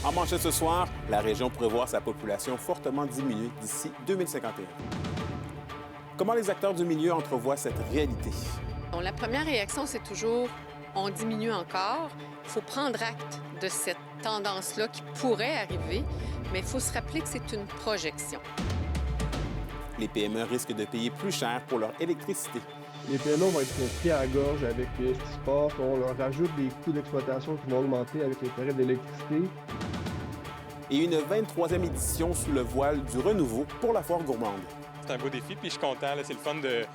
En manchette ce soir, la région pourrait voir sa population fortement diminuer d'ici 2051. Comment les acteurs du milieu entrevoient cette réalité? Bon, la première réaction, c'est toujours on diminue encore. Il faut prendre acte de cette tendance-là qui pourrait arriver, mais il faut se rappeler que c'est une projection. Les PME risquent de payer plus cher pour leur électricité. Les PME vont être pris à la gorge avec ce qui se passe. On leur rajoute des coûts d'exploitation qui vont augmenter avec les tarifs d'électricité. Et une 23e édition sous le voile du renouveau pour la foire gourmande. C'est un beau défi, puis je suis content. C'est le fun de...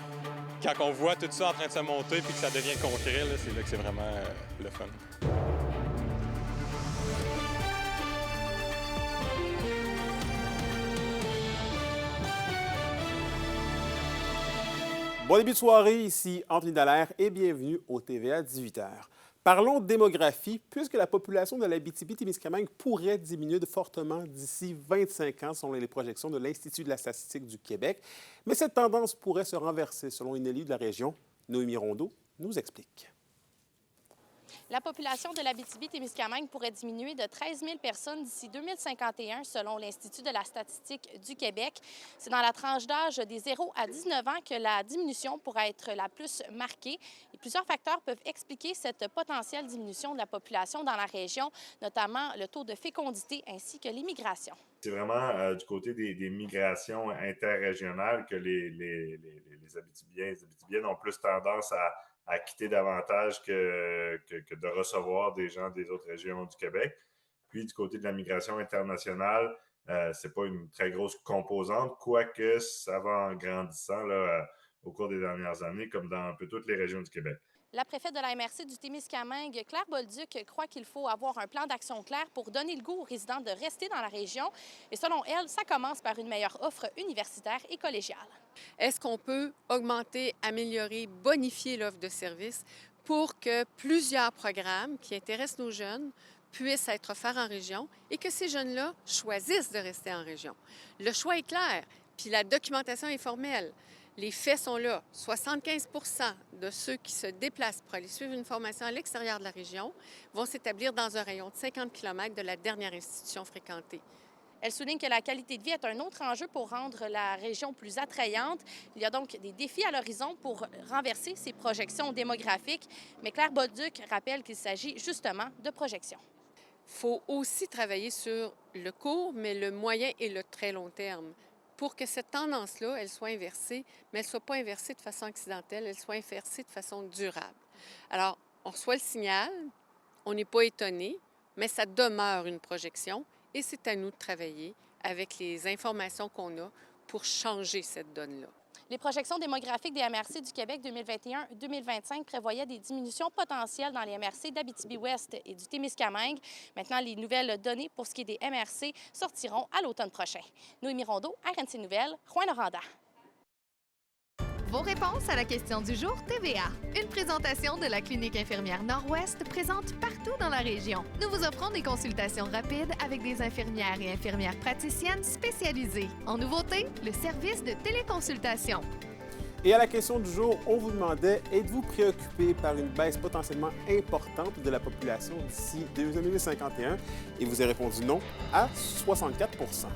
Quand on voit tout ça en train de se monter puis que ça devient concret, c'est là que c'est vraiment le fun. Bon début de soirée, ici Anthony Dallaire et bienvenue au TVA 18h. Parlons démographie, puisque la population de l'Abitibi-Témiscamingue pourrait diminuer fortement d'ici 25 ans, selon les projections de l'Institut de la statistique du Québec. Mais cette tendance pourrait se renverser, selon une élue de la région. Noémie Rondeau nous explique. La population de l'Abitibi-Témiscamingue pourrait diminuer de 13 000 personnes d'ici 2051, selon l'Institut de la statistique du Québec. C'est dans la tranche d'âge des 0 à 19 ans que la diminution pourrait être la plus marquée. Et plusieurs facteurs peuvent expliquer cette potentielle diminution de la population dans la région, notamment le taux de fécondité ainsi que l'immigration. C'est vraiment du côté des migrations interrégionales que les Abitibiennes ont plus tendance à quitter davantage que de recevoir des gens des autres régions du Québec. Puis du côté de la migration internationale, c'est pas une très grosse composante, quoique ça va en grandissant là, au cours des dernières années, comme dans un peu toutes les régions du Québec. La préfète de la MRC du Témiscamingue, Claire Bolduc, croit qu'il faut avoir un plan d'action clair pour donner le goût aux résidents de rester dans la région. Et selon elle, ça commence par une meilleure offre universitaire et collégiale. Est-ce qu'on peut augmenter, améliorer, bonifier l'offre de services pour que plusieurs programmes qui intéressent nos jeunes puissent être offerts en région et que ces jeunes-là choisissent de rester en région? Le choix est clair, puis la documentation est formelle. Les faits sont là. 75 de ceux qui se déplacent pour aller suivre une formation à l'extérieur de la région vont s'établir dans un rayon de 50 km de la dernière institution fréquentée. Elle souligne que la qualité de vie est un autre enjeu pour rendre la région plus attrayante. Il y a donc des défis à l'horizon pour renverser ces projections démographiques. Mais Claire Bolduc rappelle qu'il s'agit justement de projections. Il faut aussi travailler sur le court, mais le moyen et le très long terme, pour que cette tendance-là, elle soit inversée, mais elle ne soit pas inversée de façon accidentelle, elle soit inversée de façon durable. Alors, on reçoit le signal, on n'est pas étonné, mais ça demeure une projection et c'est à nous de travailler avec les informations qu'on a pour changer cette donne-là. Les projections démographiques des MRC du Québec 2021-2025 prévoyaient des diminutions potentielles dans les MRC d'Abitibi-Ouest et du Témiscamingue. Maintenant, les nouvelles données pour ce qui est des MRC sortiront à l'automne prochain. Noémie Rondeau, RNC Nouvelles, Rouyn-Noranda. Vos réponses à la question du jour TVA. Une présentation de la Clinique infirmière Nord-Ouest présente partout dans la région. Nous vous offrons des consultations rapides avec des infirmières et infirmières praticiennes spécialisées. En nouveauté, le service de téléconsultation. Et à la question du jour, on vous demandait, êtes-vous préoccupé par une baisse potentiellement importante de la population d'ici 2051? Et vous avez répondu non à 64 %.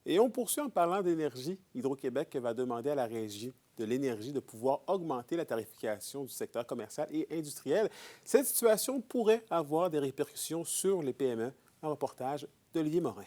Et on poursuit en parlant d'énergie. Hydro-Québec va demander à la Régie de l'énergie de pouvoir augmenter la tarification du secteur commercial et industriel. Cette situation pourrait avoir des répercussions sur les PME. Un reportage d'Olivier Morin.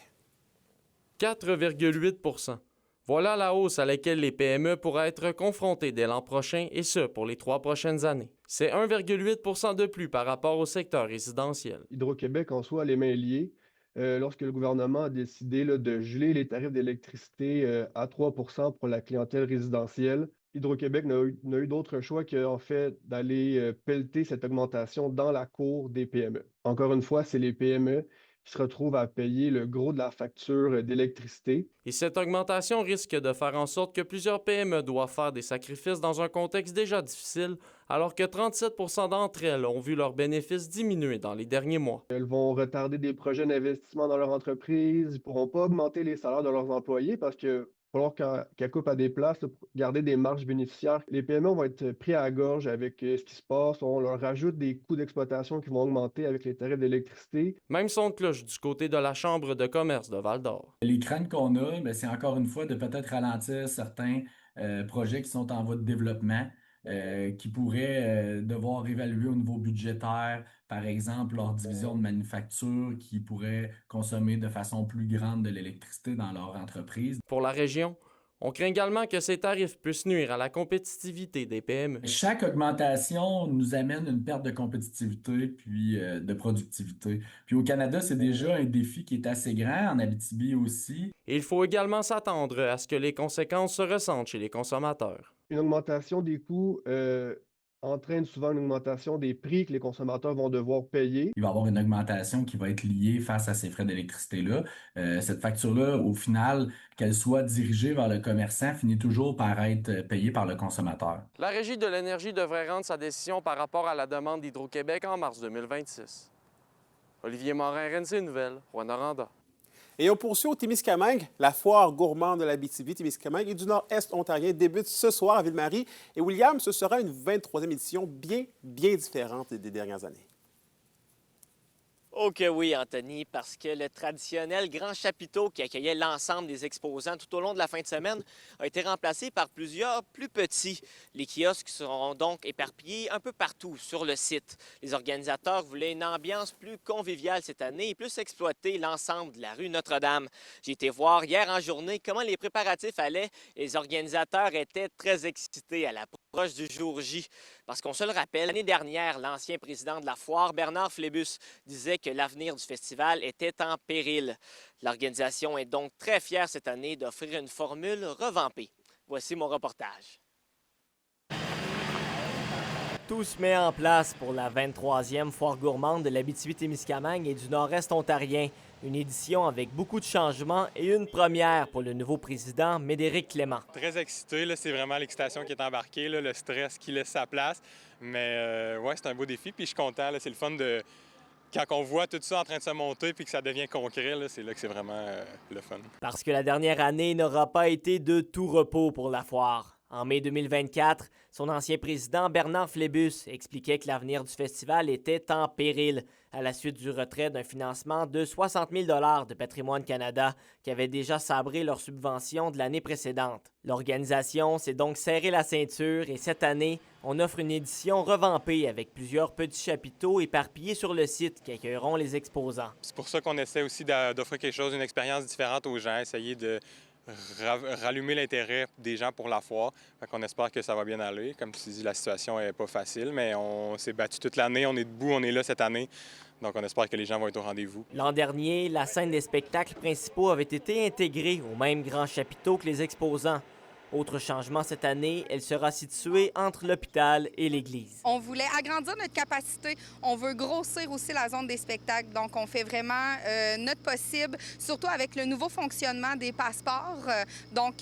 4,8 %. Voilà la hausse à laquelle les PME pourraient être confrontées dès l'an prochain, et ce, pour les 3 prochaines années. C'est 1,8 % de plus par rapport au secteur résidentiel. Hydro-Québec en soi a les mains liées. Lorsque le gouvernement a décidé là, de geler les tarifs d'électricité à 3 pour la clientèle résidentielle, Hydro-Québec n'a eu d'autre choix qu'en fait d'aller pelleter cette augmentation dans la cour des PME. Encore une fois, c'est les PME qui se retrouvent à payer le gros de la facture d'électricité. Et cette augmentation risque de faire en sorte que plusieurs PME doivent faire des sacrifices dans un contexte déjà difficile, alors que 37 % d'entre elles ont vu leurs bénéfices diminuer dans les derniers mois. Elles vont retarder des projets d'investissement dans leur entreprise, ils ne pourront pas augmenter les salaires de leurs employés parce que va falloir qu'elle coupe à des places là, pour garder des marges bénéficiaires. Les PME vont être pris à la gorge avec ce qui se passe. On leur rajoute des coûts d'exploitation qui vont augmenter avec les tarifs d'électricité. Même son de cloche du côté de la Chambre de commerce de Val-d'Or. Les craintes qu'on a, ben, c'est encore une fois de peut-être ralentir certains projets qui sont en voie de développement, qui pourraient devoir évaluer au niveau budgétaire, par exemple, leur division de manufacture qui pourrait consommer de façon plus grande de l'électricité dans leur entreprise. Pour la région, on craint également que ces tarifs puissent nuire à la compétitivité des PME. Chaque augmentation nous amène une perte de compétitivité puis de productivité. Puis au Canada, c'est déjà un défi qui est assez grand, en Abitibi aussi. Et il faut également s'attendre à ce que les conséquences se ressentent chez les consommateurs. Une augmentation des coûts entraîne souvent une augmentation des prix que les consommateurs vont devoir payer. Il va y avoir une augmentation qui va être liée face à ces frais d'électricité-là. Cette facture-là, au final, qu'elle soit dirigée vers le commerçant, finit toujours par être payée par le consommateur. La Régie de l'énergie devrait rendre sa décision par rapport à la demande d'Hydro-Québec en mars 2026. Olivier Morin, RNC Nouvelles, Rwanda. Et on poursuit au Témiscamingue. La foire gourmande de l'Abitibi-Témiscamingue et du Nord-Est ontarien débute ce soir à Ville-Marie. Et William, ce sera une 23e édition bien différente des dernières années. Oh que oui, Anthony, parce que le traditionnel grand chapiteau qui accueillait l'ensemble des exposants tout au long de la fin de semaine a été remplacé par plusieurs plus petits. Les kiosques seront donc éparpillés un peu partout sur le site. Les organisateurs voulaient une ambiance plus conviviale cette année et plus exploiter l'ensemble de la rue Notre-Dame. J'ai été voir hier en journée comment les préparatifs allaient et les organisateurs étaient très excités à l'approche du jour J. Parce qu'on se le rappelle, l'année dernière, l'ancien président de la foire, Bernard Flébus, disait que l'avenir du festival était en péril. L'organisation est donc très fière cette année d'offrir une formule revampée. Voici mon reportage. Tout se met en place pour la 23e foire gourmande de l'Abitibi-Témiscamingue et du Nord-Est ontarien. Une édition avec beaucoup de changements et une première pour le nouveau président, Médéric Clément. Très excité, là, c'est vraiment l'excitation qui est embarquée, là, le stress qui laisse sa place. Mais ouais, c'est un beau défi, puis je suis content. Là, c'est le fun de... Quand on voit tout ça en train de se monter puis que ça devient concret, là, c'est là que c'est vraiment le fun. Parce que la dernière année n'aura pas été de tout repos pour la foire. En mai 2024, son ancien président Bernard Flébus expliquait que l'avenir du festival était en péril à la suite du retrait d'un financement de 60 000 $ de Patrimoine Canada qui avait déjà sabré leur subvention de l'année précédente. L'organisation s'est donc serré la ceinture et cette année, on offre une édition revampée avec plusieurs petits chapiteaux éparpillés sur le site qui accueilleront les exposants. C'est pour ça qu'on essaie aussi d'offrir quelque chose, une expérience différente aux gens, essayer de rallumer l'intérêt des gens pour la foire. Fait qu'on espère que ça va bien aller. Comme tu dis, la situation n'est pas facile, mais on s'est battu toute l'année. On est debout, on est là cette année. Donc, on espère que les gens vont être au rendez-vous. L'an dernier, la scène des spectacles principaux avait été intégrée au même grand chapiteau que les exposants. Autre changement cette année, elle sera située entre l'hôpital et l'église. On voulait agrandir notre capacité. On veut grossir aussi la zone des spectacles. Donc, on fait vraiment notre possible, surtout avec le nouveau fonctionnement des passeports. Donc,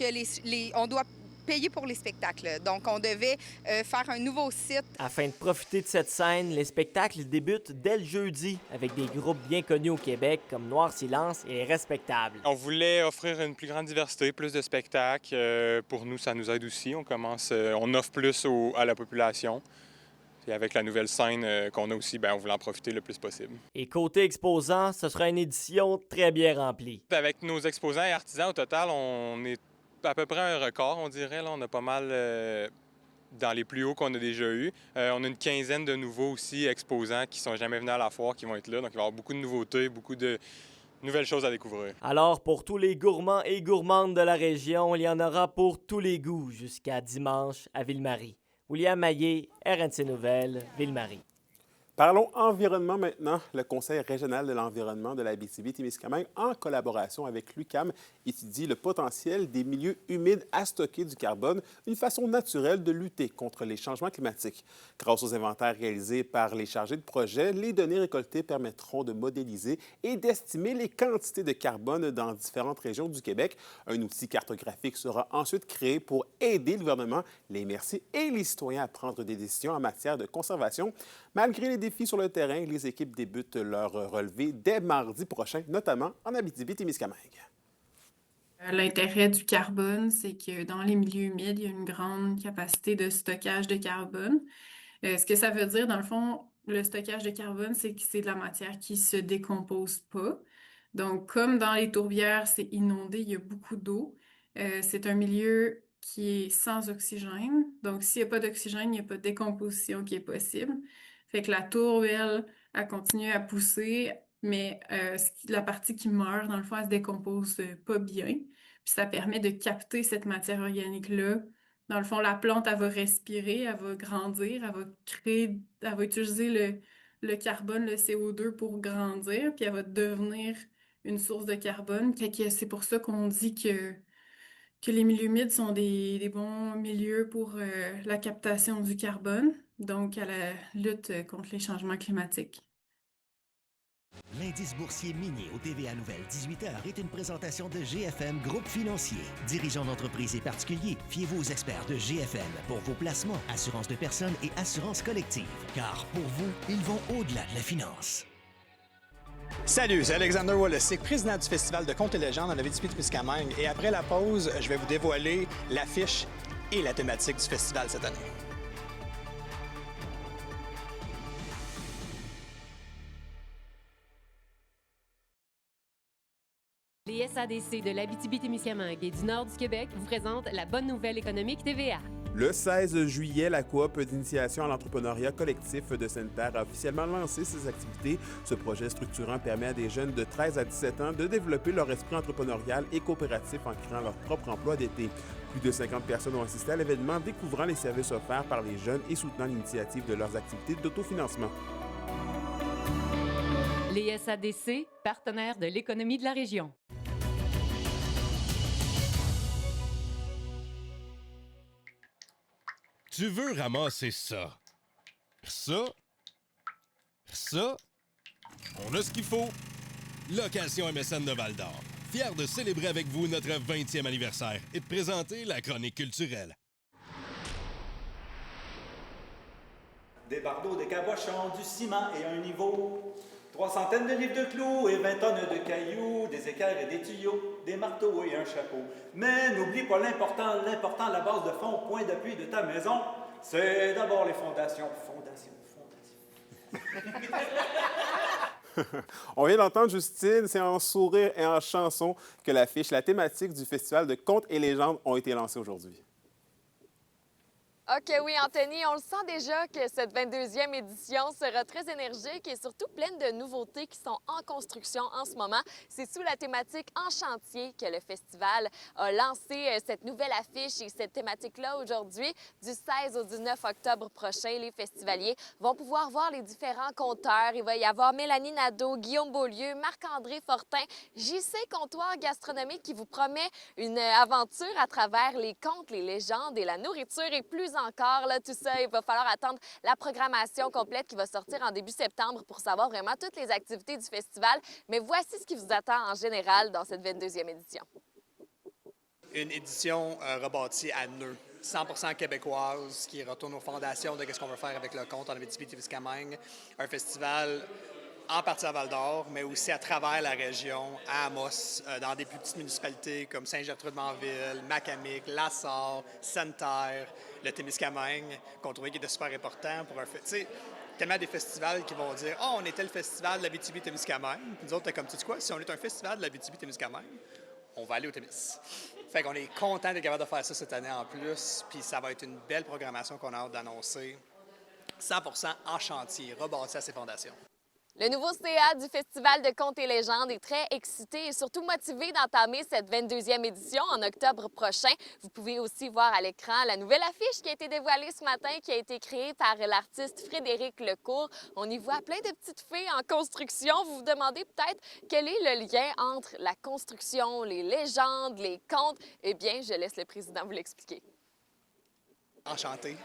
on doit payer pour les spectacles. Donc, on devait faire un nouveau site. Afin de profiter de cette scène, les spectacles débutent dès le jeudi avec des groupes bien connus au Québec comme Noir Silence et Respectable. On voulait offrir une plus grande diversité, plus de spectacles. Pour nous, ça nous aide aussi. On offre plus à la population. Et avec la nouvelle scène qu'on a aussi, on voulait en profiter le plus possible. Et côté exposants, ce sera une édition très bien remplie. Avec nos exposants et artisans, au total, on est à peu près un record, on dirait. Là, on a pas mal dans les plus hauts qu'on a déjà eu. On a une quinzaine de nouveaux aussi exposants qui sont jamais venus à la foire, qui vont être là. Donc, il va y avoir beaucoup de nouveautés, beaucoup de nouvelles choses à découvrir. Alors, pour tous les gourmands et gourmandes de la région, il y en aura pour tous les goûts jusqu'à dimanche à Ville-Marie. William Maillé, RNC Nouvelles, Ville-Marie. Parlons environnement maintenant. Le Conseil régional de l'environnement de l'Abitibi-Témiscamingue, en collaboration avec l'UQAM, étudie le potentiel des milieux humides à stocker du carbone, une façon naturelle de lutter contre les changements climatiques. Grâce aux inventaires réalisés par les chargés de projet, les données récoltées permettront de modéliser et d'estimer les quantités de carbone dans différentes régions du Québec. Un outil cartographique sera ensuite créé pour aider le gouvernement, les MRC et les citoyens à prendre des décisions en matière de conservation. Malgré les défis sur le terrain, les équipes débutent leur relevé dès mardi prochain, notamment en Abitibi-Témiscamingue. L'intérêt du carbone, c'est que dans les milieux humides, il y a une grande capacité de stockage de carbone. Ce que ça veut dire, dans le fond, le stockage de carbone, c'est que c'est de la matière qui se décompose pas. Donc, comme dans les tourbières, c'est inondé, il y a beaucoup d'eau. C'est un milieu qui est sans oxygène. Donc, s'il n'y a pas d'oxygène, il n'y a pas de décomposition qui est possible. Fait que la tourbe, elle continue à pousser, mais la partie qui meurt, dans le fond, elle se décompose pas bien. Puis ça permet de capter cette matière organique-là. Dans le fond, la plante, elle va respirer, elle va grandir, elle va utiliser le carbone, le CO2 pour grandir, puis elle va devenir une source de carbone. C'est pour ça qu'on dit que les milieux humides sont des bons milieux pour la captation du carbone, donc à la lutte contre les changements climatiques. L'indice boursier minier au TVA Nouvelle 18h est une présentation de GFM Groupe Financier. Dirigeants d'entreprises et particuliers, fiez-vous aux experts de GFM pour vos placements, assurance de personnes et assurance collective. Car pour vous, ils vont au-delà de la finance. Salut, c'est Alexander Wolossick, président du Festival de Contes et légendes dans la Abitibi-Témiscamingue. Et après la pause, je vais vous dévoiler l'affiche et la thématique du festival cette année. Les SADC de l'Abitibi-Témiscamingue et du nord du Québec vous présentent la bonne nouvelle économique TVA. Le 16 juillet, la coop d'initiation à l'entrepreneuriat collectif de Sainte-Terre a officiellement lancé ses activités. Ce projet structurant permet à des jeunes de 13 à 17 ans de développer leur esprit entrepreneurial et coopératif en créant leur propre emploi d'été. Plus de 50 personnes ont assisté à l'événement, découvrant les services offerts par les jeunes et soutenant l'initiative de leurs activités d'autofinancement. Les SADC, partenaires de l'économie de la région. Tu veux ramasser ça, ça, ça, on a ce qu'il faut. Location MSN de Val-d'Or, fier de célébrer avec vous notre 20e anniversaire et de présenter la chronique culturelle. Des bardeaux, des cabochons, du ciment et un niveau. 300 de livres de clous et 20 tonnes de cailloux, des équerres et des tuyaux, des marteaux et un chapeau. Mais n'oublie pas l'important, la base de fond, point d'appui de ta maison, c'est d'abord les fondations. On vient d'entendre Justine, c'est en sourire et en chanson que l'affiche, la thématique du Festival de Contes et légendes ont été lancées aujourd'hui. OK, oui, Anthony, on le sent déjà que cette 22e édition sera très énergique et surtout pleine de nouveautés qui sont en construction en ce moment. C'est sous la thématique En chantier que le festival a lancé cette nouvelle affiche et cette thématique-là aujourd'hui. Du 16 au 19 octobre prochain, les festivaliers vont pouvoir voir les différents conteurs. Il va y avoir Mélanie Nadeau, Guillaume Beaulieu, Marc-André Fortin, JC Comptoir gastronomique qui vous promet une aventure à travers les contes, les légendes et la nourriture et plus encore. Là, tout ça, il va falloir attendre la programmation complète qui va sortir en début septembre pour savoir vraiment toutes les activités du festival. Mais voici ce qui vous attend en général dans cette 22e édition. Une édition rebâtie à nœud, 100% québécoise, qui retourne aux fondations de ce qu'on veut faire avec le conte en Abitibi-Témiscamingue. Un festival en partie à Val-d'Or, mais aussi à travers la région, à Amos, dans des plus petites municipalités comme Saint-Gertrude-Manville, Macamic, Lassar, Sainte-Terre, le Témiscamingue, qu'on trouvait qui était super important pour un fait. Tu sais, tellement des festivals qui vont dire « Oh, on était le festival de l'Abitibi-Témiscamingue. » Puis nous autres, t'es comme, tu sais quoi, si on est un festival de l'Abitibi-Témiscamingue, on va aller au Témis. Fait qu'on est content d'être capable de faire ça cette année en plus, puis ça va être une belle programmation qu'on a hâte d'annoncer. 100% en chantier, rebâti à ses fondations. Le nouveau CA du Festival de Contes et légendes est très excité et surtout motivé d'entamer cette 22e édition en octobre prochain. Vous pouvez aussi voir à l'écran la nouvelle affiche qui a été dévoilée ce matin, qui a été créée par l'artiste Frédéric Lecourt. On y voit plein de petites fées en construction. Vous vous demandez peut-être quel est le lien entre la construction, les légendes, les contes. Eh bien, je laisse le président vous l'expliquer. Enchanté,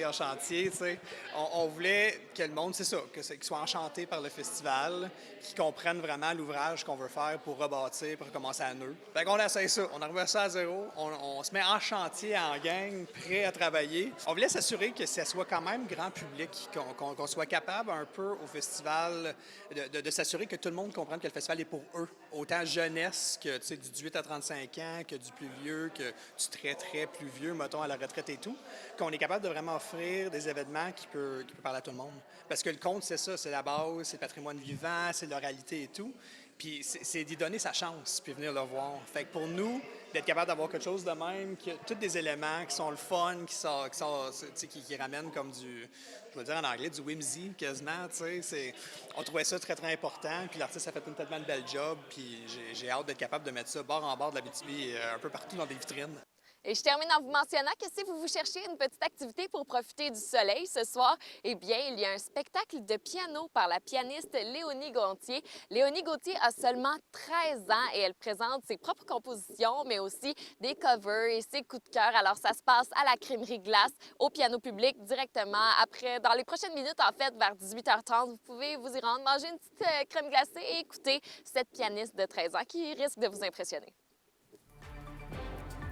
en chantier, tu sais. On voulait que le monde, c'est ça, qu'ils soient enchantés par le festival, qu'ils comprennent vraiment l'ouvrage qu'on veut faire pour rebâtir, pour recommencer à neuf. Fait qu'on essaie ça, on remet ça à zéro, on se met en chantier, en gang, prêt à travailler. On voulait s'assurer que ça soit quand même grand public, qu'on soit capable un peu au festival de s'assurer que tout le monde comprenne que le festival est pour eux, autant jeunesse que, tu sais, du 18 à 35 ans, que du plus vieux, que du très, très plus vieux, mettons, à la retraite et tout, qu'on est capable de vraiment offrir des événements qui peut parler à tout le monde. Parce que le conte, c'est ça, c'est la base, c'est le patrimoine vivant, c'est l'oralité et tout. Puis c'est d'y donner sa chance, puis venir le voir. Fait que pour nous, d'être capable d'avoir quelque chose de même, qui a tous des éléments qui sont le fun, qui ramènent comme du, je vais dire en anglais, du whimsy quasiment, tu sais. On trouvait ça très, très important, puis l'artiste a fait une tellement de belle job, puis j'ai hâte d'être capable de mettre ça bord en bord de l'Abitibi, un peu partout dans des vitrines. Et je termine en vous mentionnant que si vous cherchez une petite activité pour profiter du soleil ce soir, eh bien, il y a un spectacle de piano par la pianiste Léonie Gauthier. Léonie Gauthier a seulement 13 ans et elle présente ses propres compositions, mais aussi des covers et ses coups de cœur. Alors, ça se passe à la Crèmerie Glace, au piano public, directement après, dans les prochaines minutes, en fait, vers 18h30. Vous pouvez vous y rendre, manger une petite crème glacée et écouter cette pianiste de 13 ans qui risque de vous impressionner.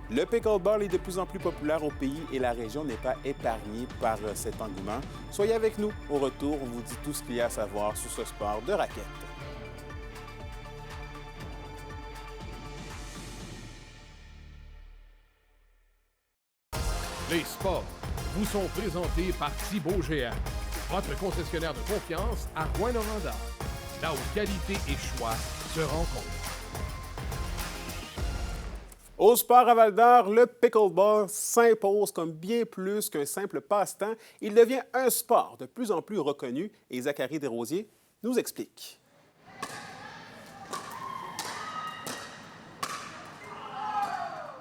Le pickleball est de plus en plus populaire au pays et la région n'est pas épargnée par cet engouement. Soyez avec nous. Au retour, on vous dit tout ce qu'il y a à savoir sur ce sport de raquette. Les sports vous sont présentés par Thibaut Géant, votre concessionnaire de confiance à Rouyn-Noranda, là où qualité et choix se rencontrent. Au sport à Val-d'Or, le pickleball s'impose comme bien plus qu'un simple passe-temps. Il devient un sport de plus en plus reconnu et Zachary Desrosiers nous explique.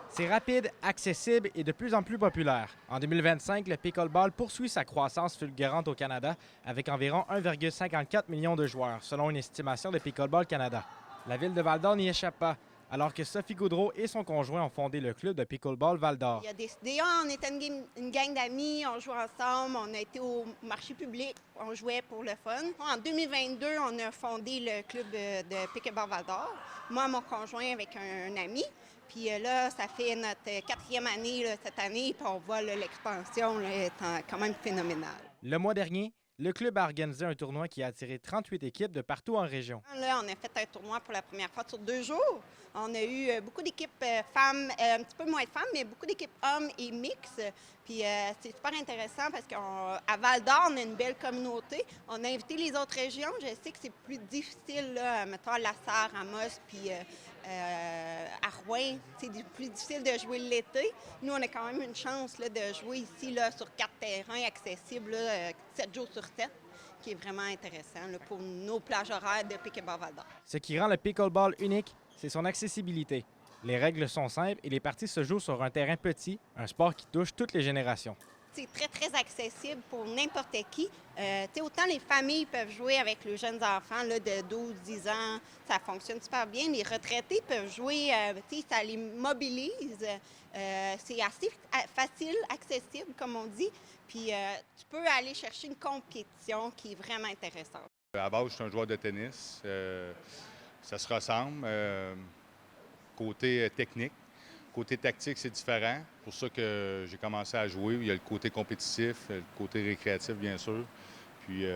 C'est rapide, accessible et de plus en plus populaire. En 2025, le pickleball poursuit sa croissance fulgurante au Canada avec environ 1,54 million de joueurs, selon une estimation de Pickleball Canada. La ville de Val-d'Or n'y échappe pas, alors que Sophie Gaudreau et son conjoint ont fondé le club de pickleball Val-d'Or. Il a décidé, on était une gang d'amis, on jouait ensemble, on a été au marché public, on jouait pour le fun. En 2022, on a fondé le club de pickleball Val-d'Or, moi, mon conjoint avec un ami. Puis là, ça fait notre 4e année là, cette année, puis on voit l'expansion est quand même phénoménale. Le mois dernier, le club a organisé un tournoi qui a attiré 38 équipes de partout en région. Là, on a fait un tournoi pour la première fois sur 2 jours. On a eu beaucoup d'équipes femmes, un petit peu moins de femmes, mais beaucoup d'équipes hommes et mixtes. Puis c'est super intéressant parce qu'à Val-d'Or, on a une belle communauté. On a invité les autres régions. Je sais que c'est plus difficile, là, mettons à Lassar, à Amos, puis à Rouyn. C'est plus difficile de jouer l'été. Nous, on a quand même une chance là, de jouer ici là, sur 4 terrains accessibles là, 7 jours sur 7. Qui est vraiment intéressant là, pour nos plages horaires de pickleball Val-d'Or. Ce qui rend le pickleball unique, c'est son accessibilité. Les règles sont simples et les parties se jouent sur un terrain petit, un sport qui touche toutes les générations. C'est très, très accessible pour n'importe qui. Autant les familles peuvent jouer avec les jeunes enfants là, de 12-10 ans, ça fonctionne super bien. Les retraités peuvent jouer, ça les mobilise. C'est assez facile, accessible, comme on dit. Puis tu peux aller chercher une compétition qui est vraiment intéressante. À base, je suis un joueur de tennis. Ça se ressemble. Côté technique. Côté tactique, c'est différent. C'est pour ça que j'ai commencé à jouer. Il y a le côté compétitif, le côté récréatif, bien sûr. Puis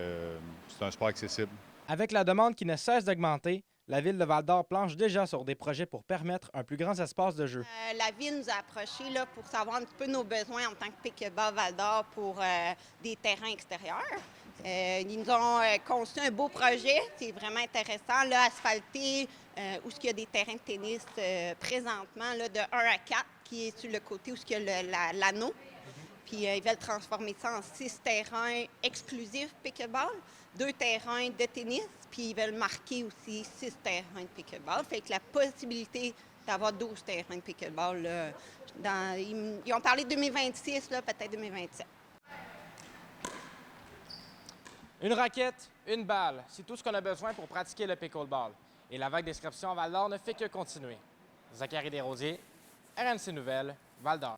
c'est un sport accessible. Avec la demande qui ne cesse d'augmenter, la Ville de Val-d'Or planche déjà sur des projets pour permettre un plus grand espace de jeu. La Ville nous a approchés là, pour savoir un petit peu nos besoins en tant que pickleball Val-d'Or pour des terrains extérieurs. Ils nous ont conçu un beau projet, c'est vraiment intéressant, là, asphalté, où il y a des terrains de tennis présentement, là, de 1 à 4, qui est sur le côté où il y a l'anneau. Puis ils veulent transformer ça en 6 terrains exclusifs pickleball, 2 terrains de tennis, puis ils veulent marquer aussi 6 terrains de pickleball. Fait que la possibilité d'avoir 12 terrains de pickleball, là, ils ont parlé de 2026, là, peut-être 2027. Une raquette, une balle, c'est tout ce qu'on a besoin pour pratiquer le pickleball. Et la vague d'inscription à Val-d'Or ne fait que continuer. Zachary Desrosiers, RMC Nouvelles, Val-d'Or.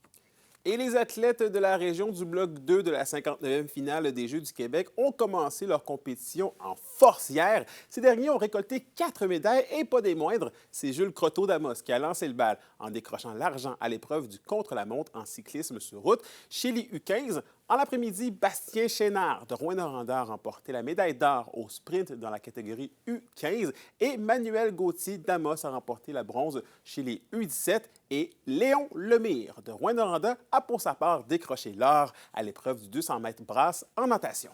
Et les athlètes de la région du Bloc 2 de la 59e finale des Jeux du Québec ont commencé leur compétition en force hier. Ces derniers ont récolté 4 médailles et pas des moindres. C'est Jules Croteau d'Amos qui a lancé le bal en décrochant l'argent à l'épreuve du contre-la-montre en cyclisme sur route chez les U15. En l'après-midi, Bastien Chénard de Rouyn-Noranda a remporté la médaille d'or au sprint dans la catégorie U15 et Manuel Gauthier d'Amos a remporté la bronze chez les U17 et Léon Lemire de Rouyn-Noranda a pour sa part décroché l'or à l'épreuve du 200 mètres brasse en natation.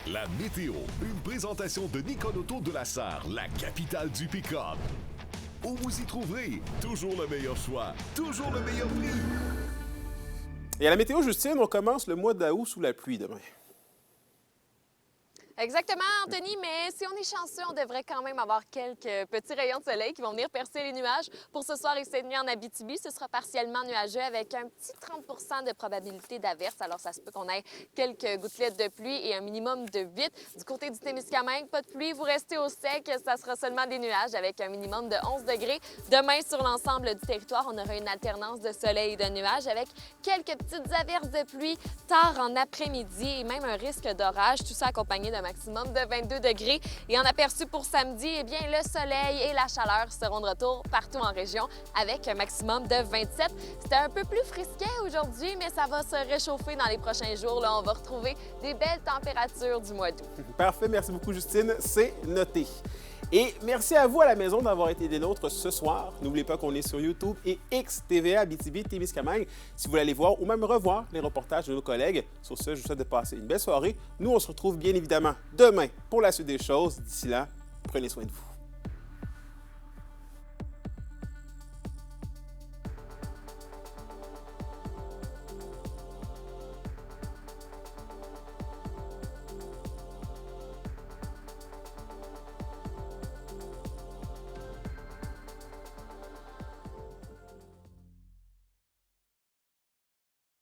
La météo, une présentation de Nikon Auto de la Sarre, la capitale du pick-up. Où vous y trouverez toujours le meilleur choix, toujours le meilleur prix. Et à la météo, Justine, on commence le mois d'août sous la pluie demain. Exactement, Anthony, mais si on est chanceux, on devrait quand même avoir quelques petits rayons de soleil qui vont venir percer les nuages. Pour ce soir et cette nuit en Abitibi, ce sera partiellement nuageux avec un petit 30 de probabilité d'averse. Alors, ça se peut qu'on ait quelques gouttelettes de pluie et un minimum de 8. Du côté du Témiscamingue, pas de pluie, vous restez au sec. Ça sera seulement des nuages avec un minimum de 11 degrés. Demain, sur l'ensemble du territoire, on aura une alternance de soleil et de nuages avec quelques petites averses de pluie tard en après-midi et même un risque d'orage. Tout ça accompagné d'un maximum de 22 degrés. Et en aperçu pour samedi, eh bien, le soleil et la chaleur seront de retour partout en région avec un maximum de 27. C'était un peu plus frisquet aujourd'hui, mais ça va se réchauffer dans les prochains jours. Là, on va retrouver des belles températures du mois d'août. Parfait. Merci beaucoup, Justine. C'est noté. Et merci à vous à la maison d'avoir été des nôtres ce soir. N'oubliez pas qu'on est sur YouTube et XTVA Abitibi-Témiscamingue si vous voulez aller voir ou même revoir les reportages de nos collègues. Sur ce, je vous souhaite de passer une belle soirée. Nous, on se retrouve bien évidemment demain pour la suite des choses. D'ici là, prenez soin de vous.